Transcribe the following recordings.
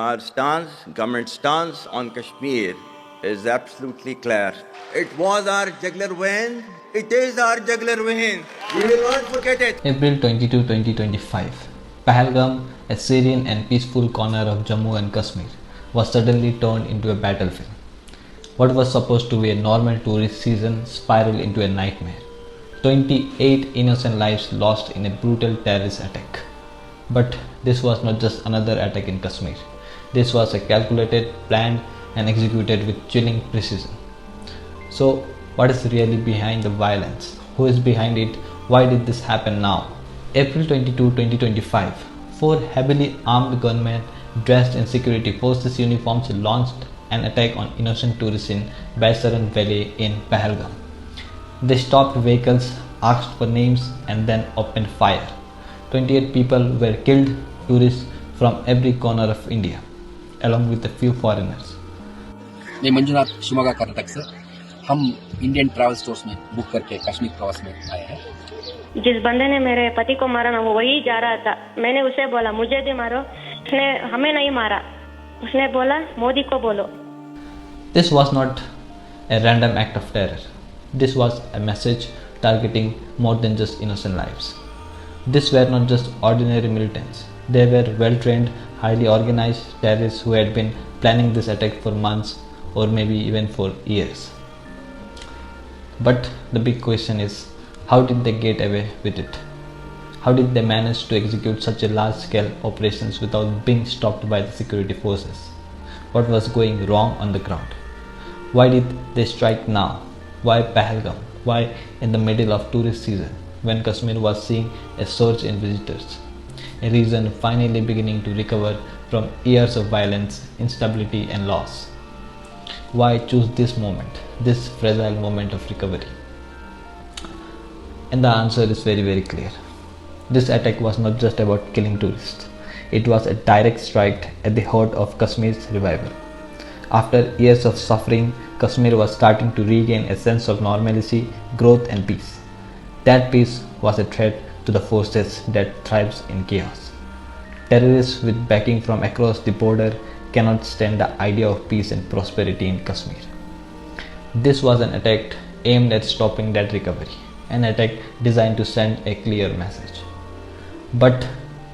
Our stance, government stance on Kashmir is absolutely clear. It was our jugular vein. It is our jugular vein. We will not forget it. April 22, 2025. Pahalgam, a serene and peaceful corner of Jammu and Kashmir, was suddenly turned into a battlefield. What was supposed to be a normal tourist season spiraled into a nightmare. 28 innocent lives lost in a brutal terrorist attack. But this was not just another attack in Kashmir. This was a calculated, planned, and executed with chilling precision. So, what is really behind the violence? Who is behind it? Why did this happen now? April 22, 2025. Four heavily armed gunmen dressed in security forces uniforms launched an attack on innocent tourists in Baisaran Valley in Pahalgam. They stopped vehicles, asked for names, and then opened fire. 28 people were killed, tourists from every corner of India, along with a few foreigners. मैं मंजुनाथ शिमोगा कर्नाटक से हम Indian travel stores में book करके कश्मीर प्रवास में आए हैं। जिस बंदे ने मेरे पति को मारा ना वो वही जा रहा था। मैंने उसे बोला मुझे भी मारो, उसने हमें नहीं मारा, उसने बोला मोदी को बोलो। This was not a random act of terror. This was a message targeting more than just innocent lives. These were not just ordinary militants. They were well-trained, highly organized terrorists who had been planning this attack for months or maybe even for years. But the big question is, how did they get away with it? How did they manage to execute such a large-scale operations without being stopped by the security forces? What was going wrong on the ground? Why did they strike now? Why Pahalgam? Why in the middle of tourist season when Kashmir was seeing a surge in visitors? A region finally beginning to recover from years of violence, instability and loss. Why choose this moment, this fragile moment of recovery? And the answer is very clear. This attack was not just about killing tourists. It was a direct strike at the heart of Kashmir's revival. After years of suffering, Kashmir was starting to regain a sense of normalcy, growth and peace. That peace was a threat to the forces that thrives in chaos. Terrorists with backing from across the border cannot stand the idea of peace and prosperity in Kashmir. This was an attack aimed at stopping that recovery, an attack designed to send a clear message. But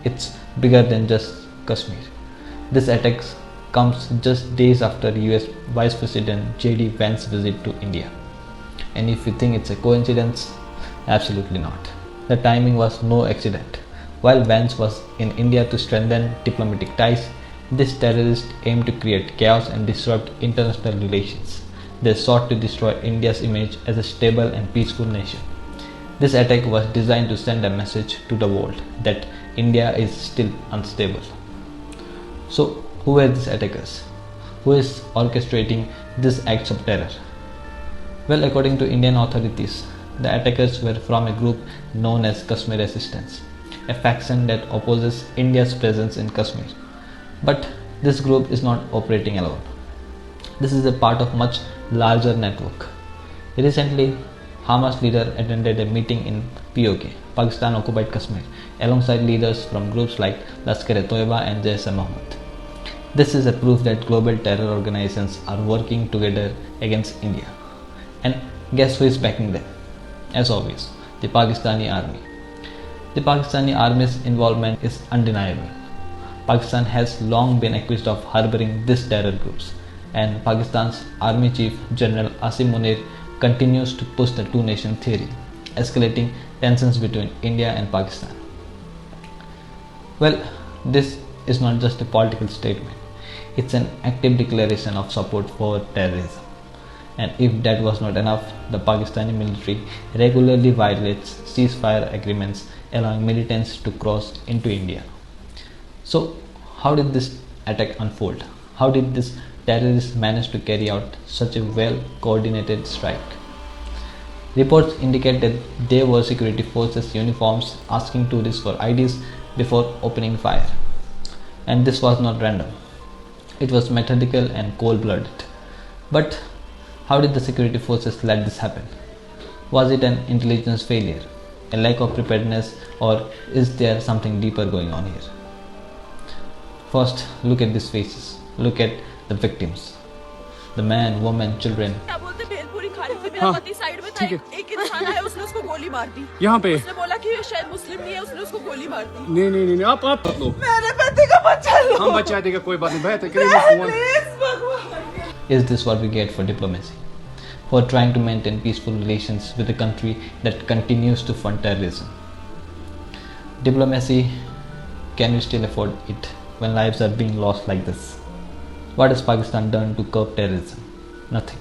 it's bigger than just Kashmir. This attack comes just days after US Vice President J.D. Vance's visit to India. And if you think it's a coincidence, absolutely not. The timing was no accident. While Vance was in India to strengthen diplomatic ties, this terrorist aimed to create chaos and disrupt international relations. They sought to destroy India's image as a stable and peaceful nation. This attack was designed to send a message to the world that India is still unstable. So, who were these attackers? Who is orchestrating these acts of terror? Well, according to Indian authorities, the attackers were from a group known as Kashmir Resistance, a faction that opposes India's presence in Kashmir. But this group is not operating alone. This is a part of much larger network. Recently, Hamas leader attended a meeting in POK, Pakistan occupied Kashmir, alongside leaders from groups like Lashkar-e-Toiba and Jaish-e-Mohammed. This is a proof that global terror organizations are working together against India. And guess who is backing them? As always, the Pakistani army. The Pakistani army's involvement is undeniable. Pakistan has long been accused of harboring these terror groups, and Pakistan's Army Chief General Asim Munir continues to push the two-nation theory, escalating tensions between India and Pakistan. Well, this is not just a political statement, it's an active declaration of support for terrorism. And if that was not enough, the Pakistani military regularly violates ceasefire agreements, allowing militants to cross into India. So, how did this attack unfold? How did this terrorist manage to carry out such a well-coordinated strike? Reports indicate that they wore security forces uniforms, asking tourists for IDs before opening fire. And this was not random. It was methodical and cold-blooded. But how did the security forces let this happen? Was it an intelligence failure, a lack of preparedness, or is there something deeper going on here? First, look at these faces. Look at the victims. The men, women, children. क्या बोलते भेलपुरी खा रहे थे, मेरा पति side में था, एक इंसान आया, उसने उसको गोली मार दी यहाँ पे। उसने बोला कि ये शायद मुस्लिम नहीं है, उसने उसको गोली मार दी। नहीं आप लो, मेरे पति का बच्चा लो, हम बचा देगा, कोई बात नहीं, बेहतर करेंगे फोन। प्लीज भगवान। Is this what we get for diplomacy? For trying to maintain peaceful relations with a country that continues to fund terrorism? Diplomacy, can we still afford it when lives are being lost like this? What has Pakistan done to curb terrorism? Nothing.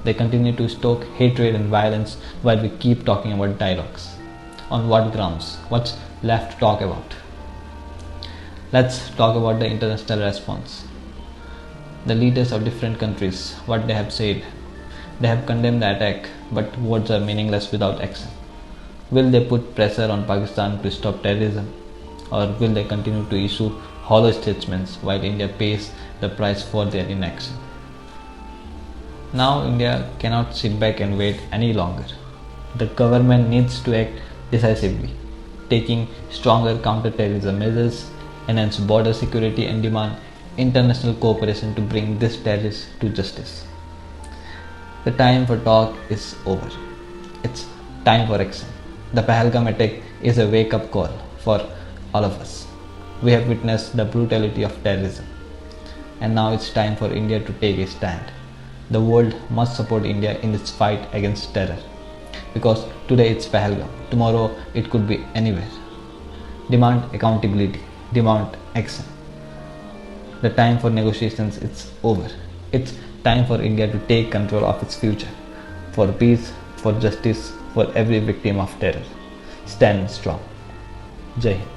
They continue to stoke hatred and violence while we keep talking about dialogues. On what grounds? What's left to talk about? Let's talk about the international response. The leaders of different countries, what they have said. They have condemned the attack, but words are meaningless without action. Will they put pressure on Pakistan to stop terrorism? Or will they continue to issue hollow statements while India pays the price for their inaction? Now India cannot sit back and wait any longer. The government needs to act decisively, taking stronger counter-terrorism measures, enhance border security and demand international cooperation to bring these terrorists to justice. The time for talk is over. It's time for action. The Pahalgam attack is a wake-up call for all of us. We have witnessed the brutality of terrorism, and now it's time for India to take a stand. The world must support India in its fight against terror, because today it's Pahalgam, tomorrow it could be anywhere. Demand accountability, demand action. The time for negotiations is over. It's time for India to take control of its future, for peace, for justice, for every victim of terror. Stand strong. Jai Hind.